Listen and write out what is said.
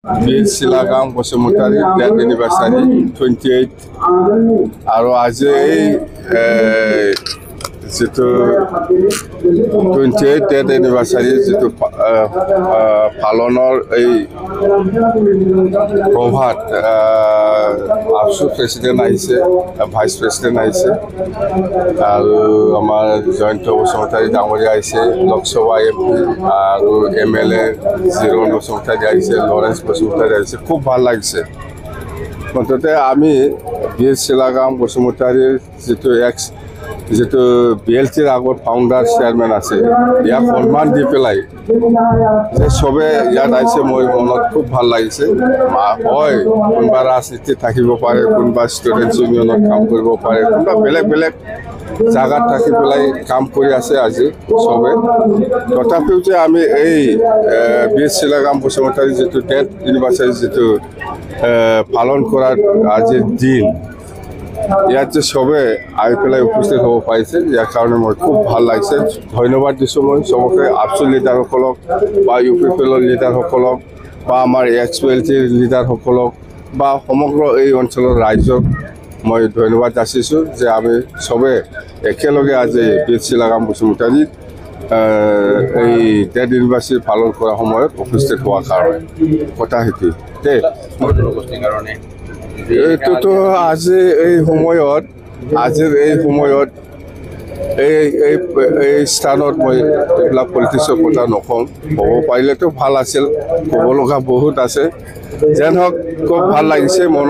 বীৰ শিলাগাম Basumatary death anniversary 28 আৰু আজি এই যিটো 28 ডেথ এনিভাৰ্চাৰী যিটো পালনৰ এই সভাত আফচু প্ৰেচিডেণ্ট আহিছে, ভাইচ প্ৰেচিডেণ্ট আহিছে আৰু আমাৰ জয়ন্ত বসুমতাৰী ডাঙৰীয়া আহিছে, লোকসভা MP আৰু MLA জিৰণ বসুমতাৰী আহিছে, লৰেন্স বসুমতাৰী আহিছে। খুব ভাল লাগিছে। মুঠতে আমি বীৰ শিলাগাম বসুমতাৰীৰ যিটো BLTৰ আগত ফাউণ্ডাৰ চেয়াৰমেন আছে, ইয়াক সন্মান দি পেলাই যে চবে ইয়াত আহিছে, মোৰ মনত খুব ভাল লাগিছে। হয়, কোনোবা ৰাজনীতি থাকিব পাৰে, কোনোবা ষ্টুডেণ্টছ ইউনিয়নত কাম কৰিব পাৰে, কোনোবা বেলেগ বেলেগ জাগাত থাকি পেলাই কাম কৰি আছে আজি চবে। তথাপিও যে আমি এই বীৰ শিলাগাম বসুমতাৰী যিটো ডেথ এনিভাৰ্চাৰী যিটো পালন কৰাৰ আজিৰ দিন, ইয়াত যে চবে আহি পেলাই উপস্থিত হ'ব পাৰিছে, ইয়াৰ কাৰণে মই খুব ভাল লাগিছে। ধন্যবাদ দিছোঁ মই চবকে, আফচু লিডাৰসকলক বা UPPL লিডাৰসকলক বা আমাৰ XPLTৰ লিডাৰসকলক বা সমগ্ৰ এই অঞ্চলৰ ৰাইজক মই ধন্যবাদ যাচিছোঁ যে আমি চবে একেলগে আজি বীৰ শিলাগাম বসুমতাৰী এই ডেথ এনিভাৰ্চাৰী পালন কৰাৰ সময়ত উপস্থিত হোৱাৰ কাৰণে কথা সেইটোৱে দেই। এইটোতো আজিৰ এই সময়ত এই স্থানত মই এইবিলাক পলিটিক্সৰ কথা নকওঁ। ক'ব পাৰিলেতো ভাল আছিল, ক'ব লগা বহুত আছে। যেন হওক খুব ভাল লাগিছে মনত।